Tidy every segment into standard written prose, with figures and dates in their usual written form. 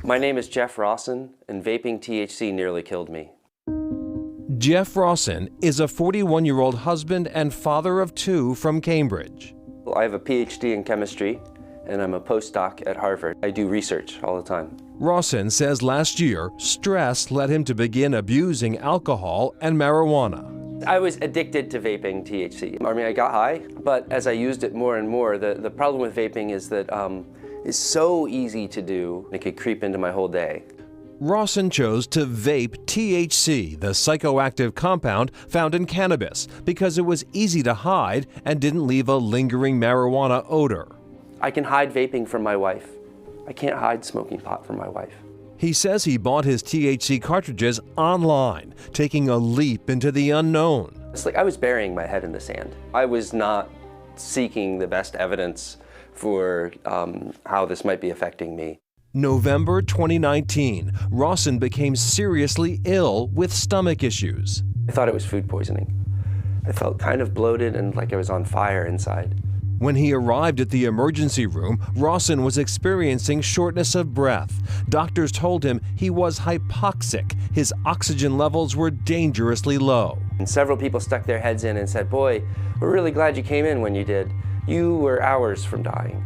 My name is Jeff Rawson, and vaping THC nearly killed me. Jeff Rawson is a 41-year-old husband and father of 2 from Cambridge. I have a PhD in chemistry, and I'm a postdoc at Harvard. I do research all the time. Rawson says last year, stress led him to begin abusing alcohol and marijuana. I was addicted to vaping THC. I mean, I got high, but as I used it more and more, the problem with vaping is that it's so easy to do. It could creep into my whole day. Rawson chose to vape THC, the psychoactive compound found in cannabis, because it was easy to hide and didn't leave a lingering marijuana odor. I can hide vaping from my wife. I can't hide smoking pot from my wife. He says he bought his THC cartridges online, taking a leap into the unknown. It's like I was burying my head in the sand. I was not seeking the best evidence for how this might be affecting me. November 2019, Rawson became seriously ill with stomach issues. I thought it was food poisoning. I felt kind of bloated and like I was on fire inside. When he arrived at the emergency room, Rawson was experiencing shortness of breath. Doctors told him he was hypoxic. His oxygen levels were dangerously low. And several people stuck their heads in and said, "Boy, we're really glad you came in when you did. You were hours from dying."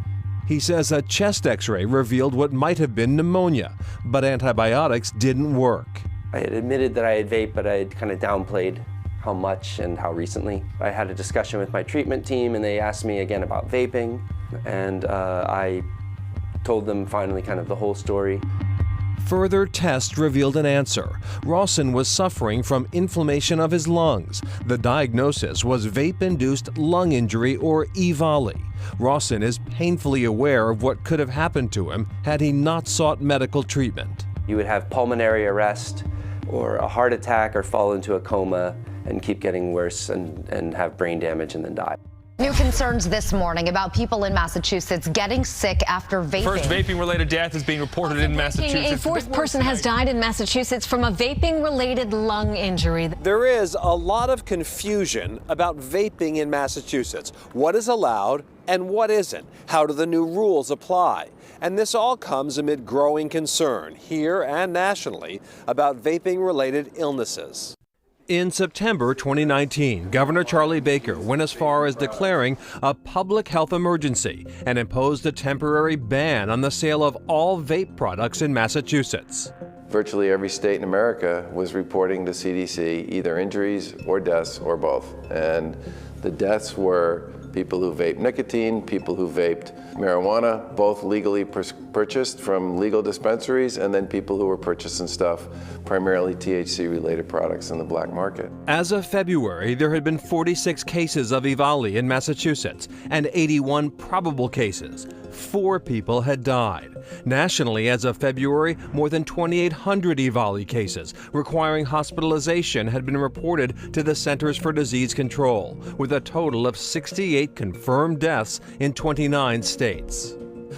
He says a chest x-ray revealed what might have been pneumonia, but antibiotics didn't work. I had admitted that I had vaped, but I had kind of downplayed how much and how recently. I had a discussion with my treatment team and they asked me again about vaping, and I told them finally kind of the whole story. Further tests revealed an answer. Rawson was suffering from inflammation of his lungs. The diagnosis was vape-induced lung injury, or EVALI. Rawson is painfully aware of what could have happened to him had he not sought medical treatment. You would have pulmonary arrest or a heart attack or fall into a coma and keep getting worse and have brain damage and then die. New concerns this morning about people in Massachusetts getting sick after vaping. First vaping-related death is being reported in Massachusetts. A 4th person has died in Massachusetts from a vaping-related lung injury. There is a lot of confusion about vaping in Massachusetts. What is allowed and what isn't? How do the new rules apply? And this all comes amid growing concern here and nationally about vaping-related illnesses. In September 2019, Governor Charlie Baker went as far as declaring a public health emergency and imposed a temporary ban on the sale of all vape products in Massachusetts. Virtually every state in America was reporting to CDC either injuries or deaths or both. And the deaths were people who vaped nicotine, people who vaped marijuana, both legally purchased from legal dispensaries, and then people who were purchasing stuff, primarily THC-related products in the black market. As of February, there had been 46 cases of EVALI in Massachusetts and 81 probable cases. 4 people had died. Nationally, as of February, more than 2,800 EVALI cases requiring hospitalization had been reported to the Centers for Disease Control, with a total of 68 confirmed deaths in 29 states.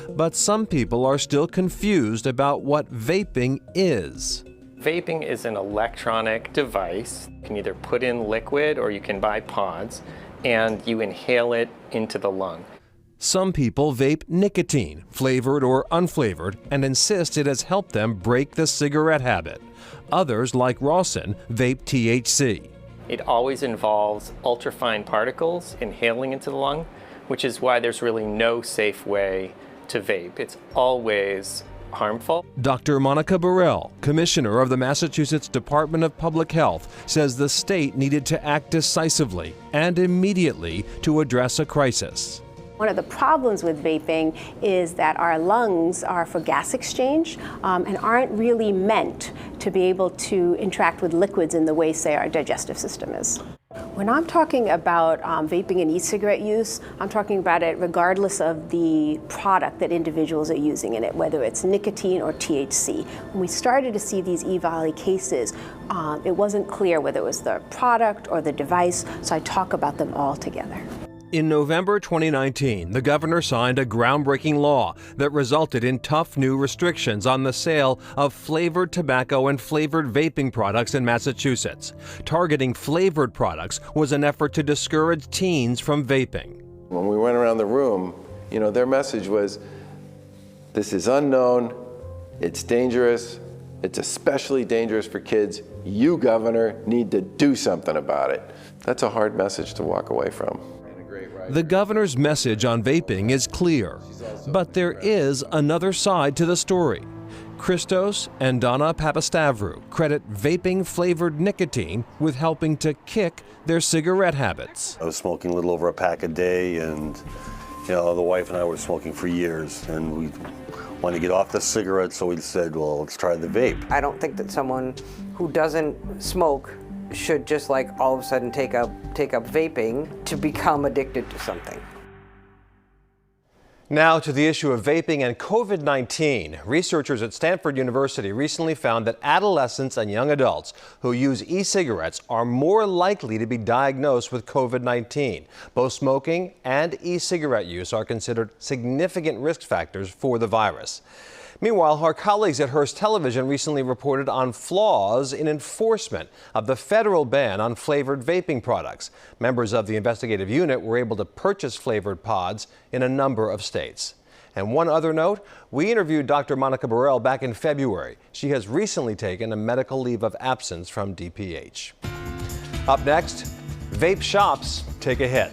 But some people are still confused about what vaping is. Vaping is an electronic device. You can either put in liquid or you can buy pods, and you inhale it into the lung. Some people vape nicotine, flavored or unflavored, and insist it has helped them break the cigarette habit. Others, like Rawson, vape THC. It always involves ultrafine particles inhaling into the lung, which is why there's really no safe way to vape. It's always harmful. Dr. Monica Burrell, commissioner of the Massachusetts Department of Public Health, says the state needed to act decisively and immediately to address a crisis. One of the problems with vaping is that our lungs are for gas exchange and aren't really meant to be able to interact with liquids in the way, say, our digestive system is. When I'm talking about vaping and e-cigarette use, I'm talking about it regardless of the product that individuals are using in it, whether it's nicotine or THC. When we started to see these EVALI cases, it wasn't clear whether it was the product or the device, so I talk about them all together. In November 2019, the governor signed a groundbreaking law that resulted in tough new restrictions on the sale of flavored tobacco and flavored vaping products in Massachusetts. Targeting flavored products was an effort to discourage teens from vaping. When we went around the room, their message was, this is unknown, It's dangerous. It's especially dangerous for kids. You, Governor, need to do something about it. That's a hard message to walk away from. The governor's message on vaping is clear, but there is another side to the story. Christos and Donna Papastavru credit vaping-flavored nicotine with helping to kick their cigarette habits. I was smoking a little over a pack a day, and the wife and I were smoking for years, and we wanted to get off the cigarette, so we said, well, let's try the vape. I don't think that someone who doesn't smoke should just like all of a sudden take up vaping to become addicted to something. Now to the issue of vaping and COVID-19. Researchers at Stanford University recently found that adolescents and young adults who use e-cigarettes are more likely to be diagnosed with COVID-19. Both smoking and e-cigarette use are considered significant risk factors for the virus. Meanwhile, our colleagues at Hearst Television recently reported on flaws in enforcement of the federal ban on flavored vaping products. Members of the investigative unit were able to purchase flavored pods in a number of states. And one other note, we interviewed Dr. Monica Burrell back in February. She has recently taken a medical leave of absence from DPH. Up next, vape shops take a hit.